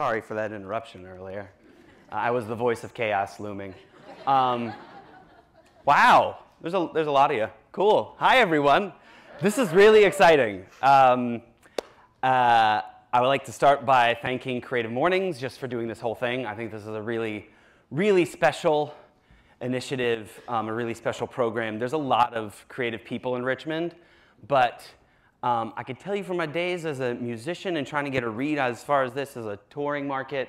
Sorry for that interruption earlier. I was the voice of chaos looming. Wow, there's a lot of you. Cool. Hi, everyone. This is really exciting. I would like to start by thanking Creative Mornings just for doing this whole thing. I think this is a really, really special initiative, a really special program. There's a lot of creative people in Richmond, but I could tell you from my days as a musician and trying to get a read as far as this as a touring market,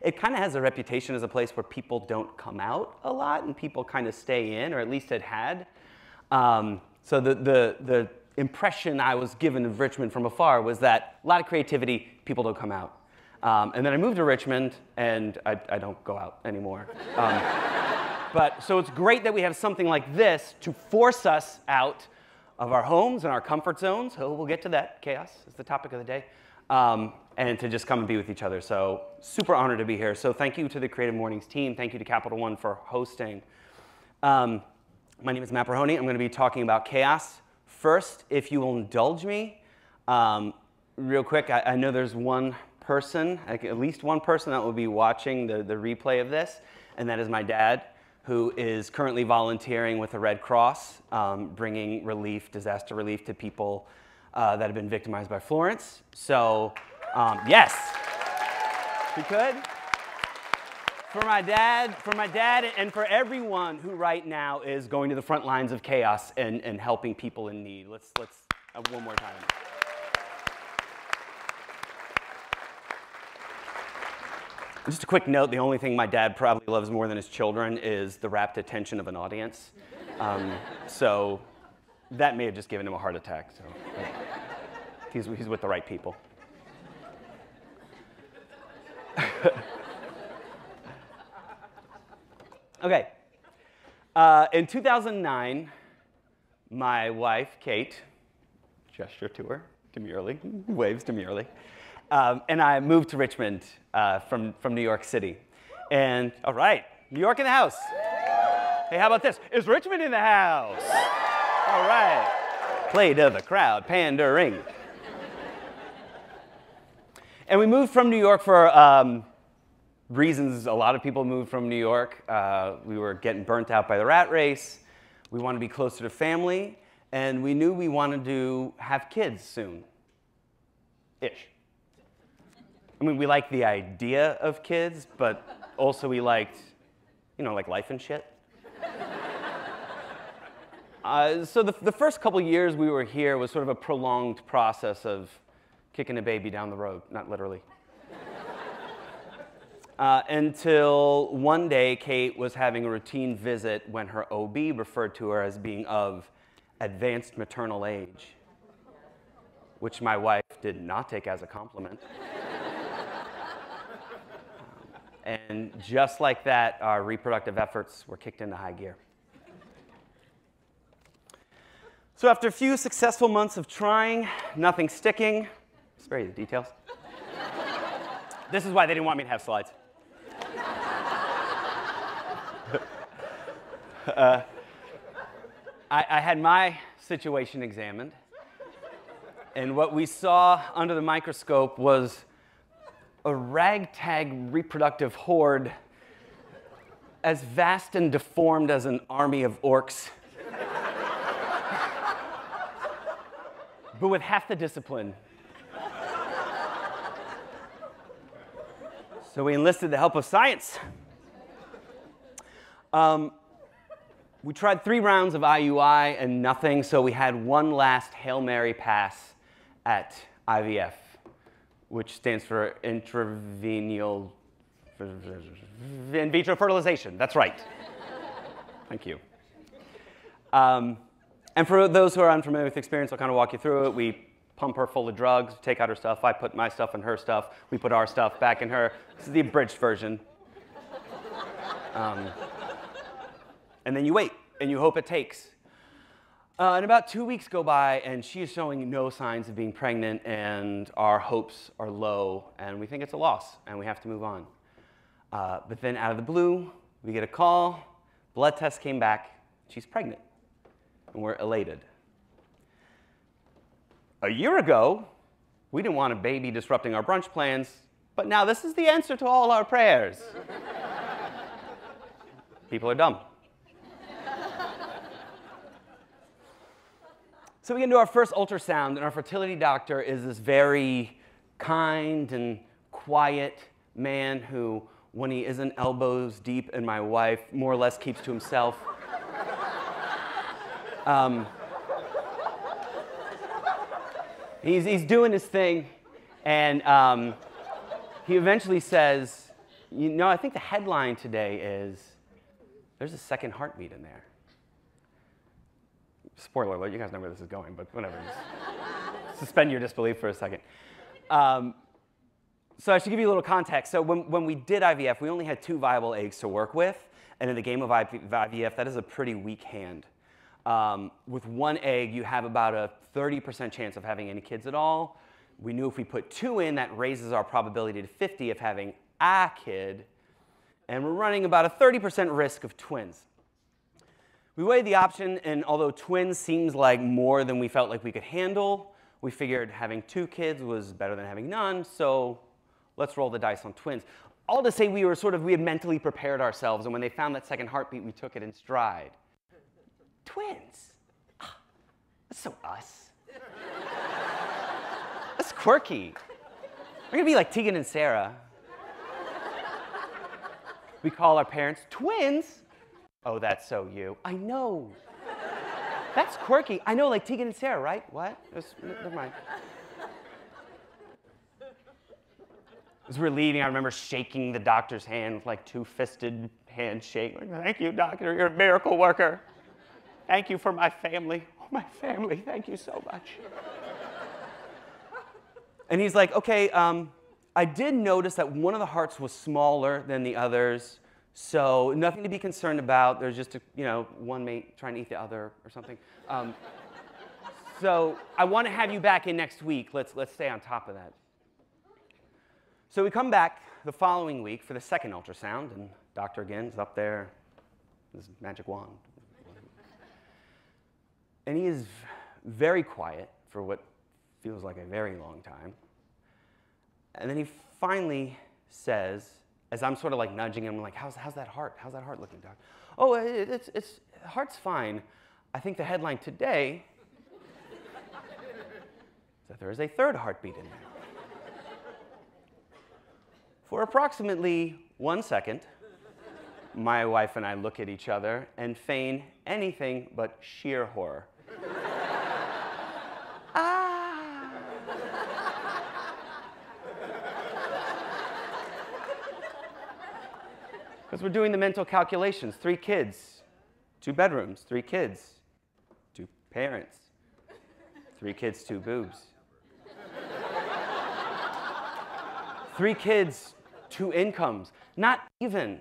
it kind of has a reputation as a place where people don't come out a lot and people kind of stay in, or at least it had. So the impression I was given of Richmond from afar was that a lot of creativity, people don't come out. And then I moved to Richmond, and I don't go out anymore. So it's great that we have something like this to force us out of our homes and our comfort zones. So we'll get to that. Chaos is the topic of the day. And to just come and be with each other. So super honored to be here. So thank you to the Creative Mornings team. Thank you to Capital One for hosting. My name is Matt Brehony. I'm going to be talking about chaos. First, if you will indulge me, real quick, I know there's one person, at least one person that will be watching the replay of this, and that is my dad, who is currently volunteering with the Red Cross, bringing relief, disaster relief to people that have been victimized by Florence. So, yes, if you could. For my dad, and for everyone who right now is going to the front lines of chaos and helping people in need. Let's one more time. Just a quick note, the only thing my dad probably loves more than his children is the rapt attention of an audience. So that may have just given him a heart attack. So he's with the right people. Okay. In 2009, my wife, Kate, gesture to her demurely, waves demurely, and I moved to Richmond from New York City. And all right, New York in the house. Hey, how about this? Is Richmond in the house? All right. Play to the crowd, pandering. And we moved from New York for reasons a lot of people moved from New York. We were getting burnt out by the rat race. We wanted to be closer to family. And we knew we wanted to have kids soon-ish. I mean, we liked the idea of kids, but also we liked, like life and shit. So the first couple years we were here was sort of a prolonged process of kicking a baby down the road, not literally. Until one day, Kate was having a routine visit when her OB referred to her as being of advanced maternal age, which my wife did not take as a compliment. And just like that, our reproductive efforts were kicked into high gear. So after a few successful months of trying, nothing sticking, spare you the details. This is why they didn't want me to have slides. I had my situation examined, and what we saw under the microscope was a ragtag reproductive horde as vast and deformed as an army of orcs, but with half the discipline. So we enlisted the help of science. We tried 3 rounds of IUI and nothing, so we had one last Hail Mary pass at IVF, which stands for in vitro fertilization. That's right. Thank you. And for those who are unfamiliar with the experience, I'll kind of walk you through it. We pump her full of drugs, take out her stuff. I put my stuff in her stuff. We put our stuff back in her. This is the abridged version. And then you wait, and you hope it takes. And about 2 weeks go by, and she is showing no signs of being pregnant, and our hopes are low, and we think it's a loss, and we have to move on. But then out of the blue, we get a call, blood test came back, she's pregnant, and we're elated. A year ago, we didn't want a baby disrupting our brunch plans, But now this is the answer to all our prayers. People are dumb. So we get into our first ultrasound, and our fertility doctor is this very kind and quiet man who, when he isn't elbows deep in my wife, more or less keeps to himself. He's doing his thing, and he eventually says, you know, I think the headline today is, there's a second heartbeat in there. Spoiler alert, you guys know where this is going, but whatever. Just suspend your disbelief for a second. So I should give you a little context. So when we did IVF, we only had 2 viable eggs to work with. And in the game of IVF, that is a pretty weak hand. With 1 egg, you have about a 30% chance of having any kids at all. We knew if we put 2 in, that raises our probability to 50 of having a kid. And we're running about a 30% risk of twins. We weighed the option, and although twins seems like more than we felt like we could handle, we figured having 2 kids was better than having none, so let's roll the dice on twins. All to say we had mentally prepared ourselves, and when they found that second heartbeat, we took it in stride. Twins. That's so us. That's quirky. We're gonna be like Tegan and Sarah. We call our parents twins. Oh, that's so you. I know. That's quirky. I know, like Tegan and Sarah, right? What? Never mind. As we're leaving, I remember shaking the doctor's hand with like 2-fisted handshake. Like, thank you, doctor. You're a miracle worker. Thank you for my family. Oh, my family. Thank you so much. And he's like, okay, I did notice that one of the hearts was smaller than the others. So nothing to be concerned about. There's just one mate trying to eat the other or something. So I want to have you back in next week. Let's stay on top of that. So we come back the following week for the second ultrasound, and doctor again is up there, his magic wand. And he is very quiet for what feels like a very long time. And then he finally says, as I'm sort of like nudging him, like, how's that heart? How's that heart looking, doc? Oh, it's heart's fine. I think the headline today is that there is a 3rd heartbeat in there. For approximately 1 second, my wife and I look at each other and feign anything but sheer horror. Because we're doing the mental calculations. 3 kids, 2 bedrooms, 3 kids, 2 parents, 3 kids, 2 boobs. 3 kids, 2 incomes. Not even.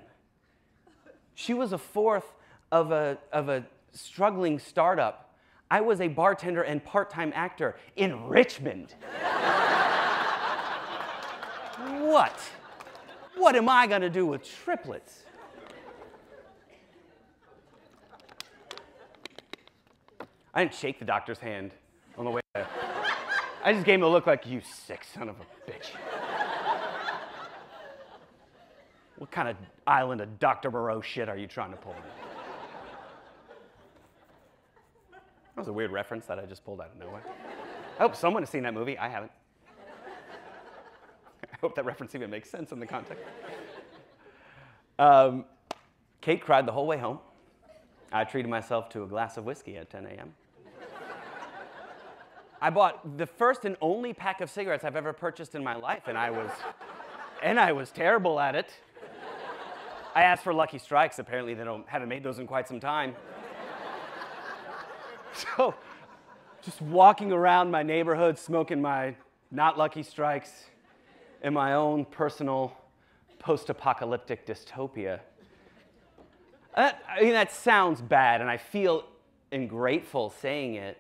She was a 4th of a struggling startup. I was a bartender and part-time actor in Richmond. What? What am I going to do with triplets? I didn't shake the doctor's hand on the way there. I just gave him a look like, you sick son of a bitch. What kind of island of Dr. Moreau shit are you trying to pull? That was a weird reference that I just pulled out of nowhere. I hope someone has seen that movie. I haven't. I hope that reference even makes sense in the context. Kate cried the whole way home. I treated myself to a glass of whiskey at 10 a.m. I bought the first and only pack of cigarettes I've ever purchased in my life, and I was terrible at it. I asked for Lucky Strikes. Apparently, they haven't made those in quite some time. So, just walking around my neighborhood, smoking my not Lucky Strikes in my own personal post-apocalyptic dystopia. I mean, that sounds bad, and I feel ungrateful saying it.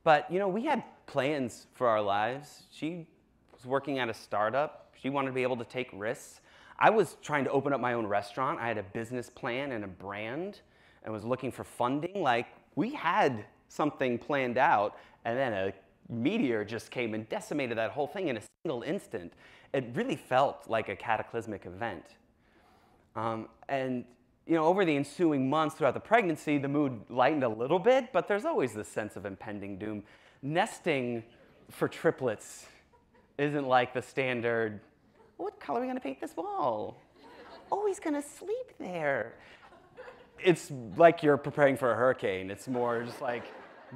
But, we had plans for our lives. She was working at a startup. She wanted to be able to take risks. I was trying to open up my own restaurant. I had a business plan and a brand and was looking for funding. Like, we had something planned out, and then a meteor just came and decimated that whole thing in a single instant. It really felt like a cataclysmic event. And over the ensuing months throughout the pregnancy, the mood lightened a little bit, but there's always this sense of impending doom. Nesting for triplets isn't like the standard, what color are we going to paint this wall? Oh, he's going to sleep there. It's like you're preparing for a hurricane. It's more just like,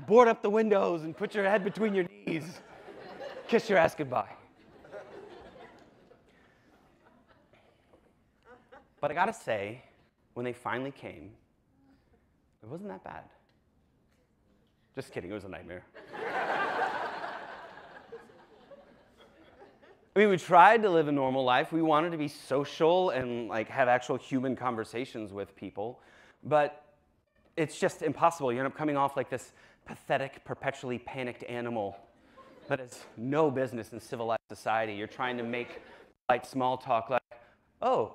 board up the windows and put your head between your knees. Kiss your ass goodbye. But I gotta say, when they finally came, it wasn't that bad. Just kidding, it was a nightmare. I mean, we tried to live a normal life. We wanted to be social and have actual human conversations with people, but it's just impossible. You end up coming off like this pathetic, perpetually panicked animal that has no business in civilized society. You're trying to make light small talk like, oh,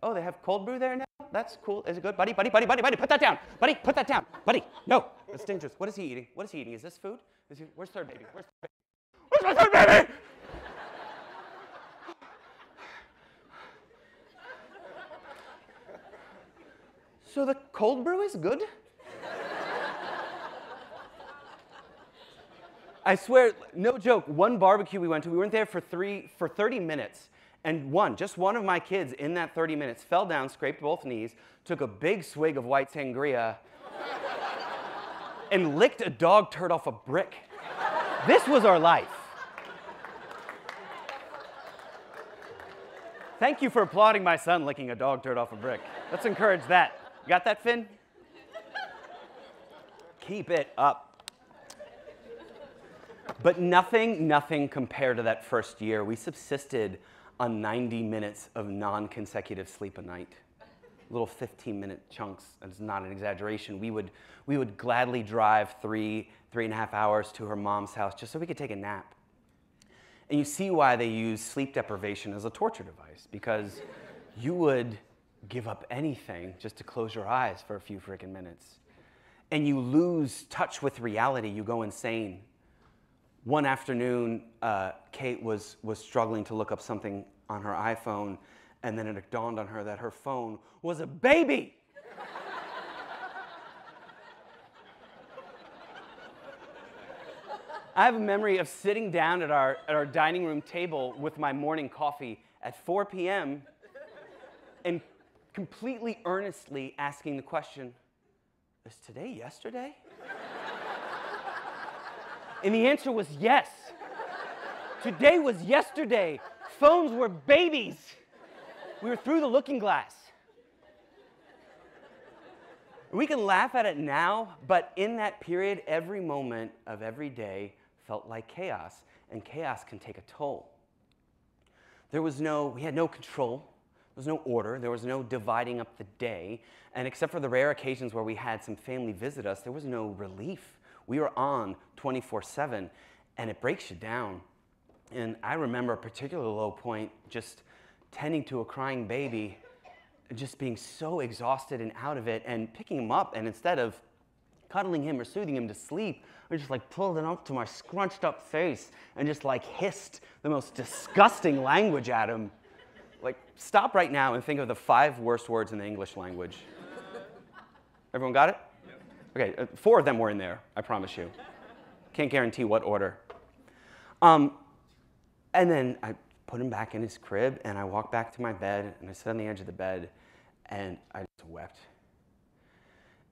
oh, they have cold brew there now? That's cool. Is it good? Buddy, buddy, buddy, buddy, buddy, put that down. Buddy, put that down. Buddy, no, that's dangerous. What is he eating? What is he eating? Is this food? Where's third baby? Where's third baby? Where's my third baby? So the cold brew is good? I swear, no joke, one barbecue we went to, we weren't there for 30 minutes, and just one of my kids in that 30 minutes fell down, scraped both knees, took a big swig of white sangria, and licked a dog turd off a brick. This was our life. Thank you for applauding my son licking a dog turd off a brick. Let's encourage that. You got that, Finn? Keep it up. But nothing compared to that first year. We subsisted on 90 minutes of non-consecutive sleep a night. Little 15-minute chunks. That's not an exaggeration. We would gladly drive 3.5 hours to her mom's house just so we could take a nap. And you see why they use sleep deprivation as a torture device, because you would give up anything just to close your eyes for a few freaking minutes. And you lose touch with reality. You go insane. One afternoon, Kate was struggling to look up something on her iPhone, and then it dawned on her that her phone was a baby. I have a memory of sitting down at our dining room table with my morning coffee at 4 p.m. and completely earnestly asking the question, is today yesterday? And the answer was yes. Today was yesterday. Phones were babies. We were through the looking glass. We can laugh at it now, but in that period, every moment of every day felt like chaos, and chaos can take a toll. We had no control. There was no order. There was no dividing up the day. And except for the rare occasions where we had some family visit us, there was no relief. We were on 24/7, and it breaks you down. And I remember a particular low point, just tending to a crying baby, just being so exhausted and out of it, and picking him up, and instead of cuddling him or soothing him to sleep, I just pulled it up to my scrunched up face and just hissed the most disgusting language at him. Stop right now and think of the 5 worst words in the English language. Everyone got it? Okay, 4 of them were in there, I promise you. Can't guarantee what order. And then I put him back in his crib, and I walked back to my bed, and I sat on the edge of the bed, and I just wept.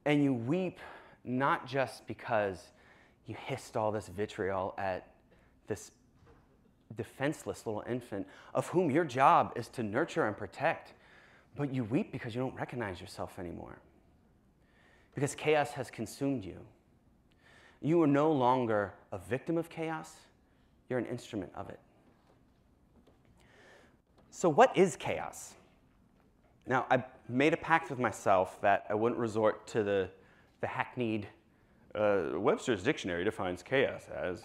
And you weep not just because you hissed all this vitriol at this defenseless little infant of whom your job is to nurture and protect, but you weep because you don't recognize yourself anymore. Because chaos has consumed you. You are no longer a victim of chaos, you're an instrument of it. So what is chaos? Now, I made a pact with myself that I wouldn't resort to the hackneyed, Webster's dictionary defines chaos as,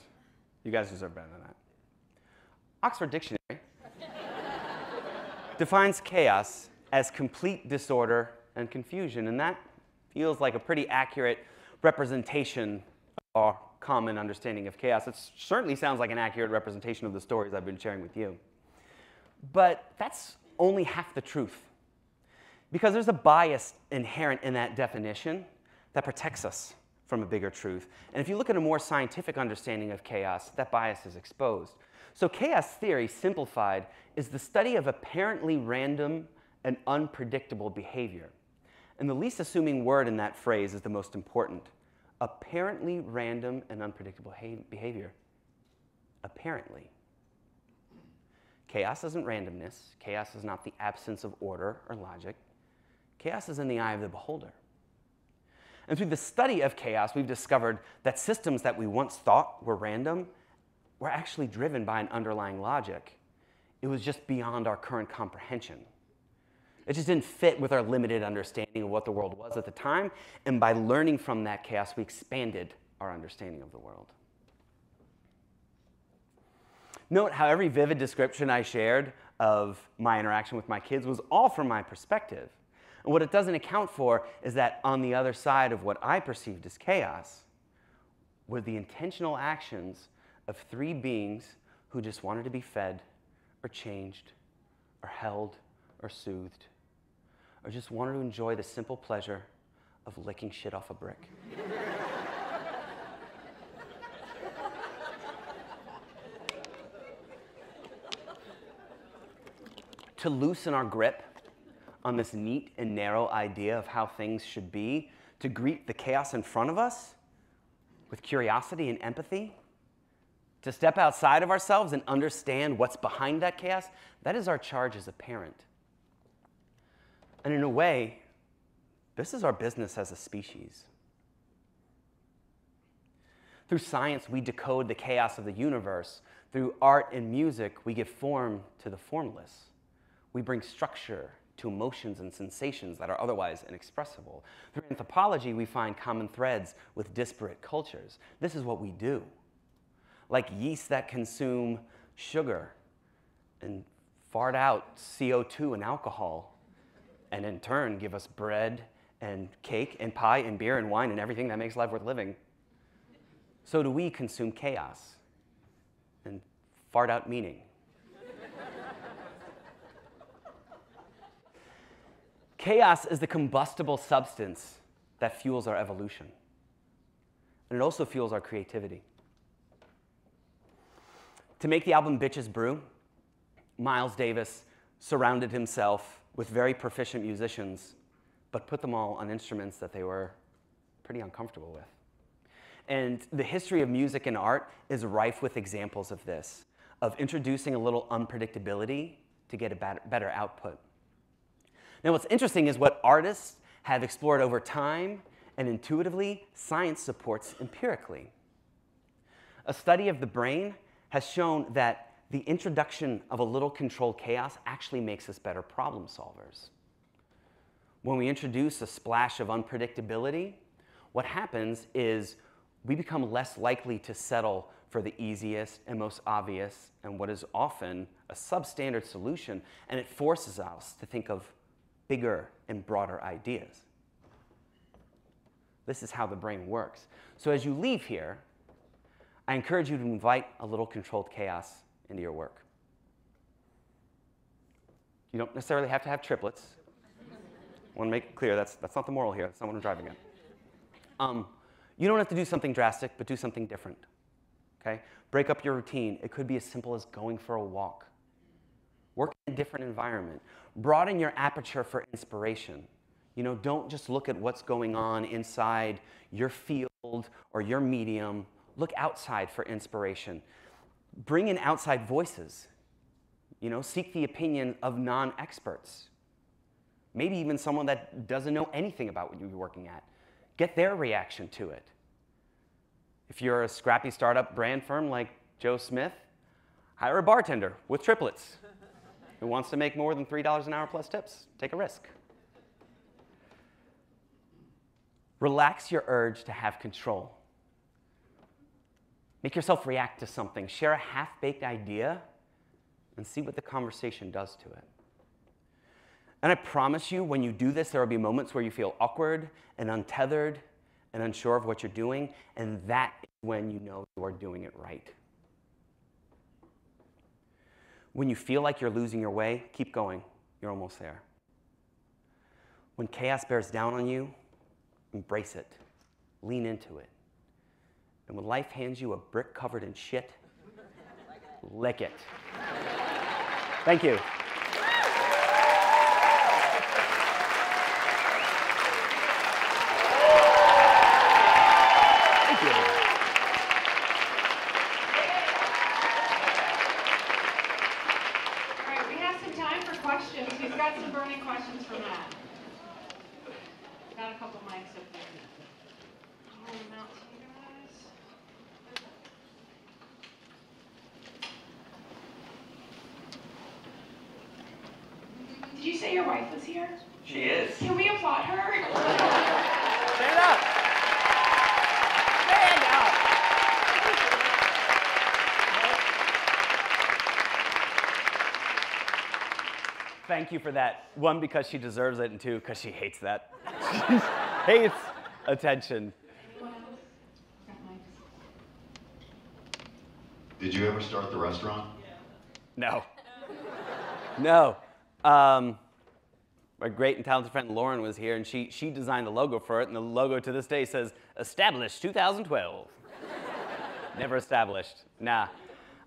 you guys deserve better than that. Oxford Dictionary defines chaos as complete disorder and confusion, and that feels like a pretty accurate representation of our common understanding of chaos. It certainly sounds like an accurate representation of the stories I've been sharing with you. But that's only half the truth, because there's a bias inherent in that definition that protects us from a bigger truth. And if you look at a more scientific understanding of chaos, that bias is exposed. So chaos theory, simplified, is the study of apparently random and unpredictable behavior. And the least assuming word in that phrase is the most important. Apparently random and unpredictable behavior. Apparently. Chaos isn't randomness. Chaos is not the absence of order or logic. Chaos is in the eye of the beholder. And through the study of chaos, we've discovered that systems that we once thought were random were actually driven by an underlying logic. It was just beyond our current comprehension. It just didn't fit with our limited understanding of what the world was at the time, and by learning from that chaos, we expanded our understanding of the world. Note how every vivid description I shared of my interaction with my kids was all from my perspective. And what it doesn't account for is that on the other side of what I perceived as chaos were the intentional actions of three beings who just wanted to be fed, or changed, or held, or soothed, or just wanted to enjoy the simple pleasure of licking shit off a brick. To loosen our grip on this neat and narrow idea of how things should be, to greet the chaos in front of us with curiosity and empathy, to step outside of ourselves and understand what's behind that chaos, that is our charge as a parent. And in a way, this is our business as a species. Through science, we decode the chaos of the universe. Through art and music, we give form to the formless. We bring structure to emotions and sensations that are otherwise inexpressible. Through anthropology, we find common threads with disparate cultures. This is what we do. Like yeast that consume sugar and fart out CO2 and alcohol, and in turn give us bread and cake and pie and beer and wine and everything that makes life worth living. So do we consume chaos and fart out meaning. Chaos is the combustible substance that fuels our evolution. And it also fuels our creativity. To make the album Bitches Brew, Miles Davis surrounded himself with very proficient musicians, but put them all on instruments that they were pretty uncomfortable with. And the history of music and art is rife with examples of this, of introducing a little unpredictability to get a better output. Now, what's interesting is what artists have explored over time and intuitively, science supports empirically. A study of the brain has shown that the introduction of a little controlled chaos actually makes us better problem solvers. When we introduce a splash of unpredictability, what happens is we become less likely to settle for the easiest and most obvious and what is often a substandard solution, and it forces us to think of bigger and broader ideas. This is how the brain works. So as you leave here, I encourage you to invite a little controlled chaos into your work. You don't necessarily have to have triplets. I want to make it clear that's not the moral here. That's not what I'm driving at. You don't have to do something drastic, but do something different. Okay? Break up your routine. It could be as simple as going for a walk. Work in a different environment. Broaden your aperture for inspiration. You know, don't just look at what's going on inside your field or your medium. Look outside for inspiration. Bring in outside voices. You know, seek the opinion of non-experts. Maybe even someone that doesn't know anything about what you're working at. Get their reaction to it. If you're a scrappy startup brand firm like Joe Smith, hire a bartender with triplets who wants to make more than $3 an hour plus tips. Take a risk. Relax your urge to have control. Make yourself react to something. Share a half-baked idea and see what the conversation does to it. And I promise you, when you do this, there will be moments where you feel awkward and untethered and unsure of what you're doing, and that is when you know you are doing it right. When you feel like you're losing your way, keep going. You're almost there. When chaos bears down on you, embrace it. Lean into it. And when life hands you a brick covered in shit, lick it. Thank you. Did you say your wife was here? She is. Can we applaud her? Stand up. Stand up. Thank you for that. One, because she deserves it, and two, because she hates that. She hates attention. Anyone else? Got mics. Did you ever start the restaurant? No. No. My great and talented friend Lauren was here, and she designed the logo for it, and the logo to this day says, established 2012. Never established. Nah.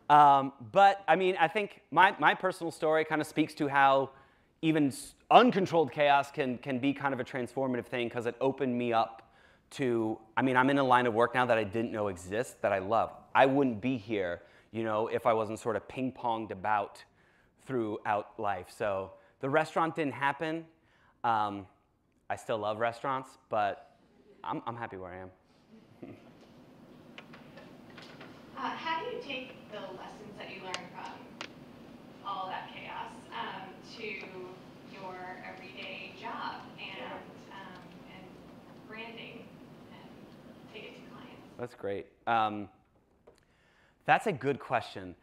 But, I mean, I think my personal story kind of speaks to how even uncontrolled chaos can be kind of a transformative thing, because it opened me up to, I mean, I'm in a line of work now that I didn't know exists, that I love. I wouldn't be here, you know, if I wasn't sort of ping-ponged about throughout life. So the restaurant didn't happen. I still love restaurants, but I'm happy where I am. How do you take the lessons that you learned from all that chaos to your everyday job and branding and take it to clients? That's great. That's a good question.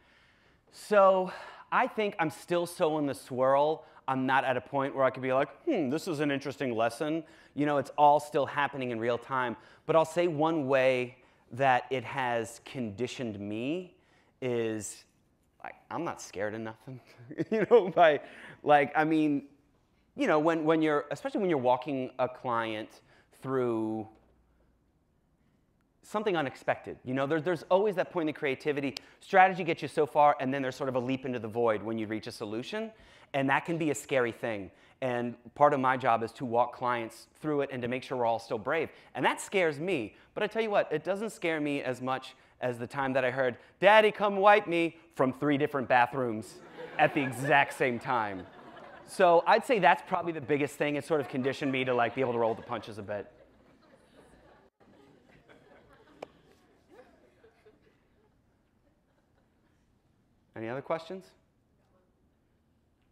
So I think I'm still so in the swirl. I'm not at a point where I could be like, this is an interesting lesson. You know, it's all still happening in real time. But I'll say one way that it has conditioned me is, like, I'm not scared of nothing. You know, I mean, you know, when you're, especially when you're walking a client through something unexpected. You know, there's always that point of creativity. Strategy gets you so far, and then there's sort of a leap into the void when you reach a solution, and that can be a scary thing. And part of my job is to walk clients through it and to make sure we're all still brave. And that scares me. But I tell you what, it doesn't scare me as much as the time that I heard, "Daddy, come wipe me," from 3 different bathrooms at the exact same time. So I'd say that's probably the biggest thing. It sort of conditioned me to, like, be able to roll the punches a bit. Any other questions?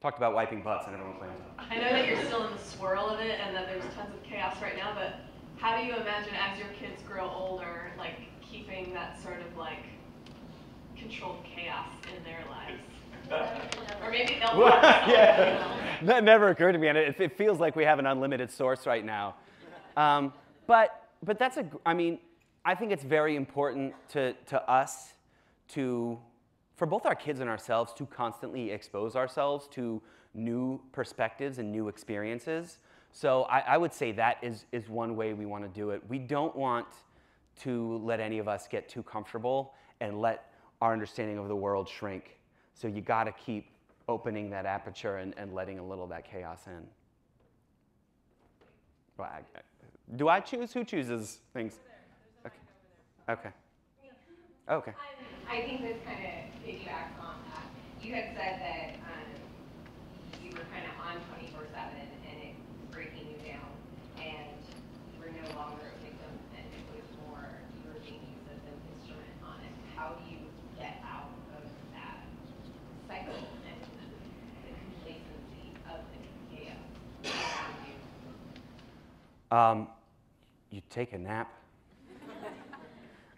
Talked about wiping butts and everyone claims it. I know that you're still in the swirl of it and that there's tons of chaos right now, but how do you imagine as your kids grow older, like keeping that sort of like controlled chaos in their lives? Or maybe they'll yeah. That never occurred to me, and it feels like we have an unlimited source right now. But that's I mean, I think it's very important to us for both our kids and ourselves to constantly expose ourselves to new perspectives and new experiences. So I would say that is one way we want to do it. We don't want to let any of us get too comfortable and let our understanding of the world shrink. So you got to keep opening that aperture and letting a little of that chaos in. Well, do I choose? Who chooses things? Okay. Okay. Okay. I think this kind of piggybacks on that. You had said that you were kind of on 24/7 and it was breaking you down, and you were no longer a victim, and it was more you were being used as an instrument on it. How do you get out of that cycle and the complacency of the chaos around you? You take a nap.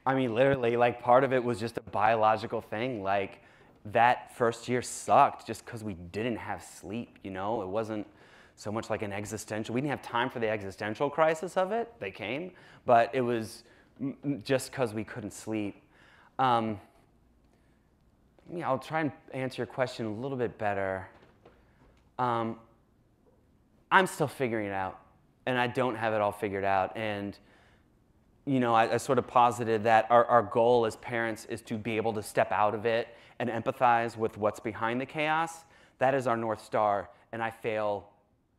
I mean, literally, like, part of it was just a biological thing. Like, that first year sucked just because we didn't have sleep, you know? It wasn't so much like an existential. We didn't have time for the existential crisis of it. They came. But it was just because we couldn't sleep. I'll try and answer your question a little bit better. I'm still figuring it out, and I don't have it all figured out. And I sort of posited that our goal as parents is to be able to step out of it and empathize with what's behind the chaos. That is our North Star, and I fail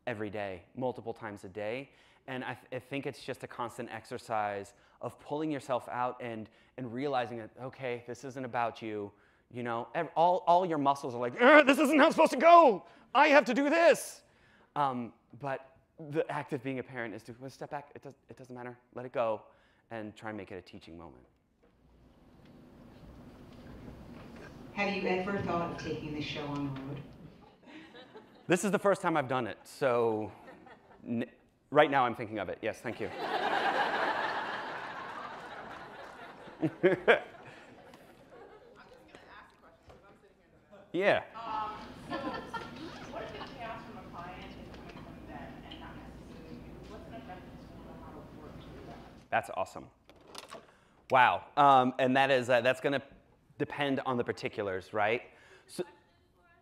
every day, multiple times a day. And I think it's just a constant exercise of pulling yourself out and realizing that, okay, this isn't about you. All your muscles are like, this isn't how it's supposed to go. I have to do this. But the act of being a parent is to step back. It doesn't matter. Let it go and try and make it a teaching moment. Have you ever thought of taking the show on the road? This is the first time I've done it, so right now I'm thinking of it. Yes, thank you. Yeah. So, what if the chaos from a client is coming from them and not necessarily you? What's an effective tool on how to work through that? That's awesome. Wow. And that's going to depend on the particulars, right? So,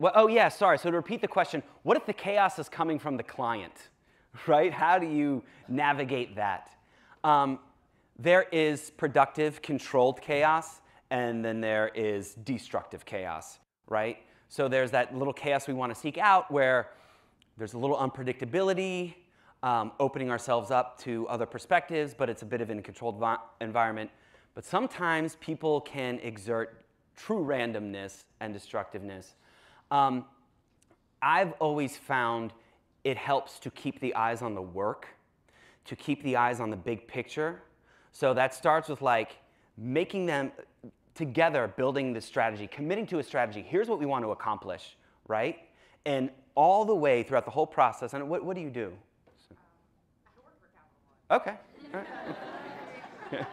oh, yeah, sorry. So to repeat the question, what if the chaos is coming from the client, right? How do you navigate that? There is productive, controlled chaos, and then there is destructive chaos, right? So there's that little chaos we want to seek out where there's a little unpredictability, opening ourselves up to other perspectives, but it's a bit of a controlled environment. But sometimes people can exert true randomness and destructiveness. I've always found it helps to keep the eyes on the work, to keep the eyes on the big picture. So that starts with like making them together, building the strategy, committing to a strategy. Here's what we want to accomplish, right? And all the way throughout the whole process. And what do you do? Okay. All right.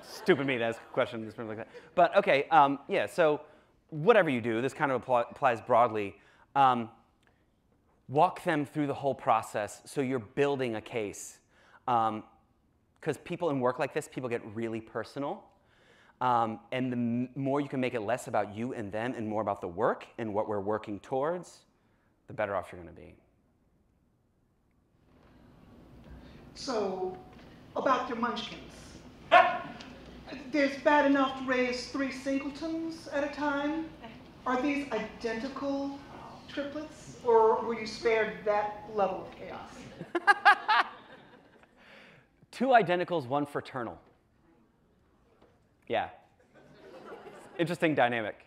Stupid me to ask a question like that. But okay, yeah, so whatever you do, this kind of applies broadly. Walk them through the whole process so you're building a case. Because people in work like this, people get really personal. And the more you can make it less about you and them and more about the work and what we're working towards, the better off you're going to be. So, about your munchkins. There's bad enough to raise 3 singletons at a time. Are these identical triplets, or were you spared that level of chaos? 2 identicals, 1 fraternal. Yeah. Interesting dynamic.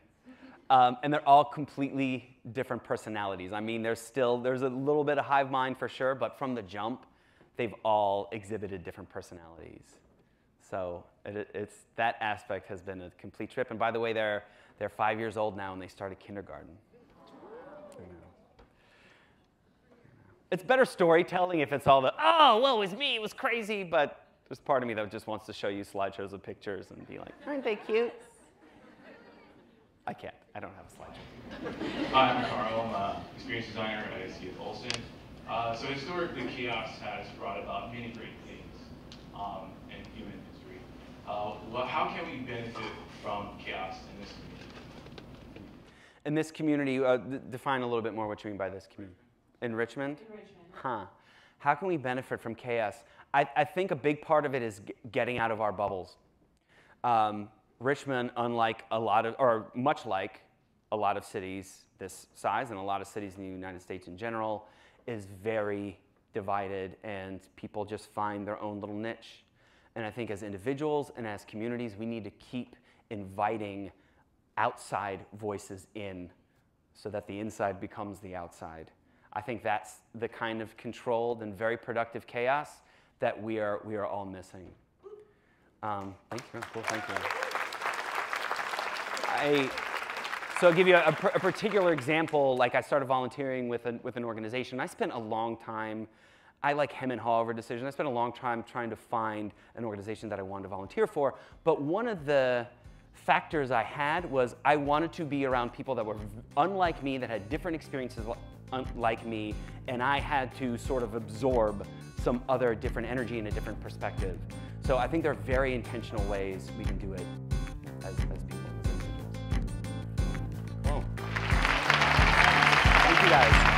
And they're all completely different personalities. I mean, there's a little bit of hive mind for sure, but from the jump, they've all exhibited different personalities. So that aspect has been a complete trip. And by the way, they're 5 years old now and they started kindergarten. It's better storytelling if it's all the, oh, well, it was me, it was crazy, but there's part of me that just wants to show you slideshows of pictures and be like, aren't they cute? I can't. I don't have a slideshow. Hi, I'm Carl. I'm an experience designer at ISC at Olson. So historically, chaos has brought about many great things in human history. How can we benefit from chaos in this community? In this community, define a little bit more what you mean by this community. In Richmond? In Richmond. Huh. How can we benefit from chaos? I think a big part of it is getting out of our bubbles. Richmond, unlike much like a lot of cities this size and a lot of cities in the United States in general, is very divided and people just find their own little niche. And I think as individuals and as communities, we need to keep inviting outside voices in so that the inside becomes the outside. I think that's the kind of controlled and very productive chaos that we are all missing. Thank you. Cool. Thank you. So I'll give you a particular example. Like I started volunteering with an organization. I spent a long time. I like hem and haw over decisions. I spent a long time trying to find an organization that I wanted to volunteer for. But one of the factors I had was I wanted to be around people that were unlike me, that had different experiences like me, and I had to sort of absorb some other different energy and a different perspective. So I think there are very intentional ways we can do it as people. Cool. Thank you guys.